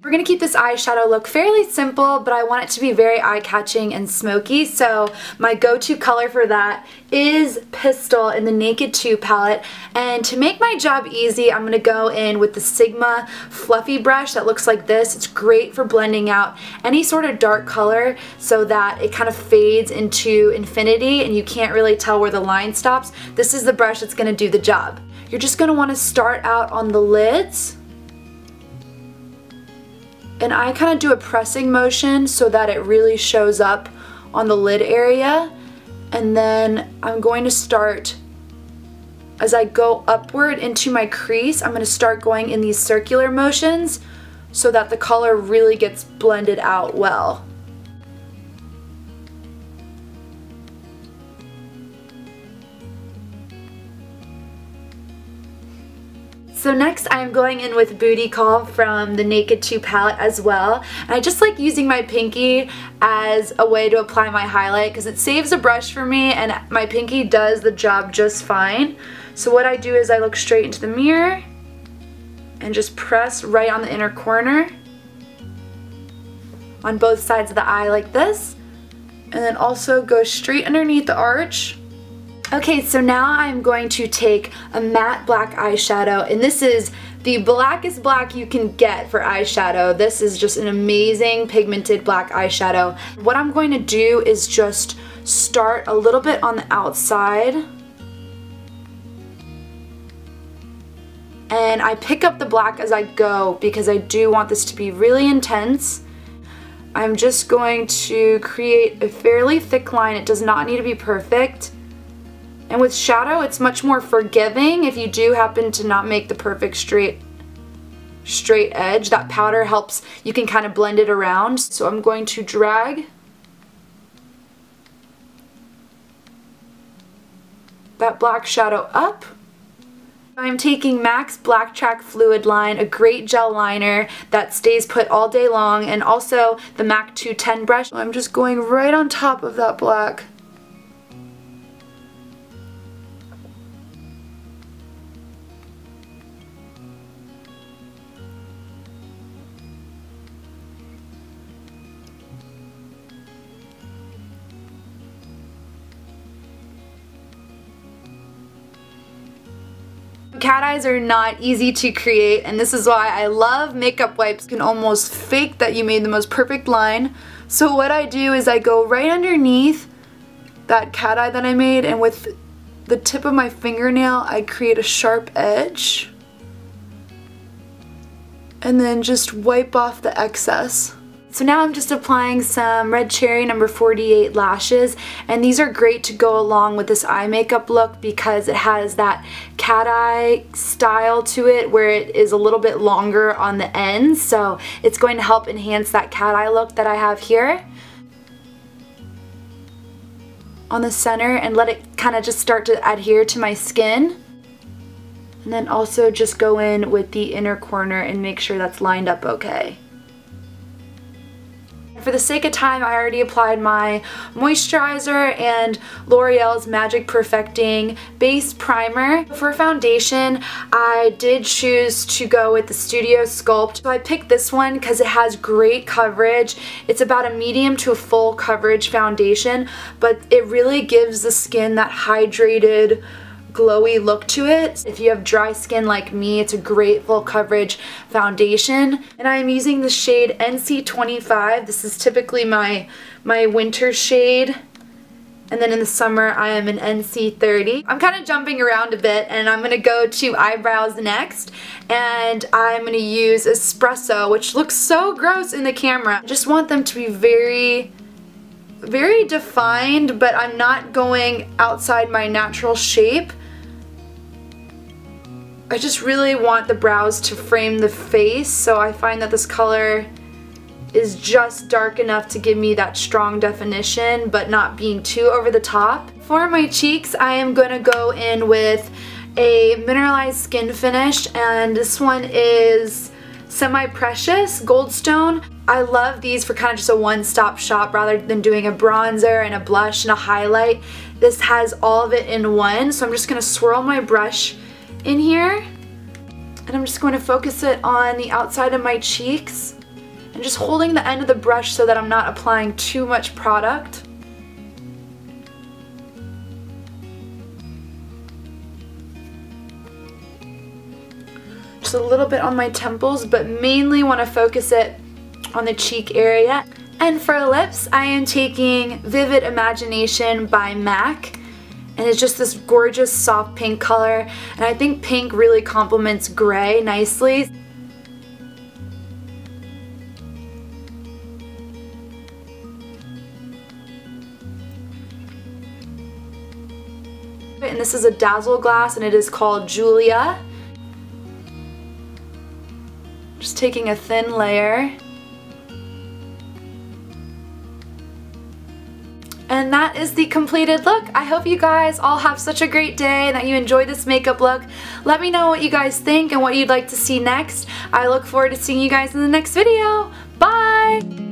We're going to keep this eyeshadow look fairly simple, but I want it to be very eye-catching and smoky, so my go-to color for that is Pistol in the Naked 2 palette. And to make my job easy, I'm going to go in with the Sigma fluffy brush that looks like this. It's great for blending out any sort of dark color so that it kind of fades into infinity and you can't really tell where the line stops. This is the brush that's going to do the job. You're just going to want to start out on the lids. And I kind of do a pressing motion so that it really shows up on the lid area. And then I'm going to start, as I go upward into my crease, I'm going to start going in these circular motions so that the color really gets blended out well. So next I'm going in with Bootycall from the Naked 2 palette as well. And I just like using my pinky as a way to apply my highlight because it saves a brush for me and my pinky does the job just fine. So what I do is I look straight into the mirror and just press right on the inner corner on both sides of the eye like this. And then also go straight underneath the arch. Okay, so now I'm going to take a matte black eyeshadow, and this is the blackest black you can get for eyeshadow. This is just an amazing pigmented black eyeshadow. What I'm going to do is just start a little bit on the outside, and I pick up the black as I go because I do want this to be really intense. I'm just going to create a fairly thick line. It does not need to be perfect. And with shadow, it's much more forgiving if you do happen to not make the perfect straight edge. That powder helps, you can kind of blend it around. So I'm going to drag that black shadow up. I'm taking MAC's Blacktrack Fluid Line, a great gel liner that stays put all day long, and also the MAC 210 brush. I'm just going right on top of that black. Cat eyes are not easy to create, and this is why I love makeup wipes. You can almost fake that you made the most perfect line. So what I do is I go right underneath that cat eye that I made, and with the tip of my fingernail I create a sharp edge and then just wipe off the excess. So now I'm just applying some Red Cherry number 48 lashes, and these are great to go along with this eye makeup look because it has that cat eye style to it where it is a little bit longer on the ends, so it's going to help enhance that cat eye look that I have here on the center, and let it kind of just start to adhere to my skin. And then also just go in with the inner corner and make sure that's lined up okay. For the sake of time, I already applied my moisturizer and L'Oreal's Magic Perfecting Base Primer. For foundation, I did choose to go with the Studio Sculpt. So I picked this one because it has great coverage. It's about a medium to a full coverage foundation, but it really gives the skin that hydrated, glowy look to it. If you have dry skin like me, it's a great full coverage foundation. And I'm using the shade NC25. This is typically my winter shade. And then in the summer, I am an NC30. I'm kind of jumping around a bit, and I'm going to go to eyebrows next. And I'm going to use Espresso, which looks so gross in the camera. I just want them to be very defined, but I'm not going outside my natural shape. I just really want the brows to frame the face, so I find that this color is just dark enough to give me that strong definition, but not being too over the top. For my cheeks, I am going to go in with a Mineralize skin finish, and this one is Semi-Precious Goldstone. I love these for kind of just a one-stop shop rather than doing a bronzer and a blush and a highlight. This has all of it in one, so I'm just going to swirl my brush in here, and I'm just going to focus it on the outside of my cheeks. and just holding the end of the brush so that I'm not applying too much product. Just a little bit on my temples, but mainly want to focus it on the cheek area. And for lips, I am taking Vivid Imagination by MAC, and it's just this gorgeous soft pink color, and I think pink really complements gray nicely. And this is a Dazzleglass, and it is called Julia. Just taking a thin layer. And that is the completed look. I hope you guys all have such a great day and that you enjoyed this makeup look. Let me know what you guys think and what you'd like to see next. I look forward to seeing you guys in the next video. Bye!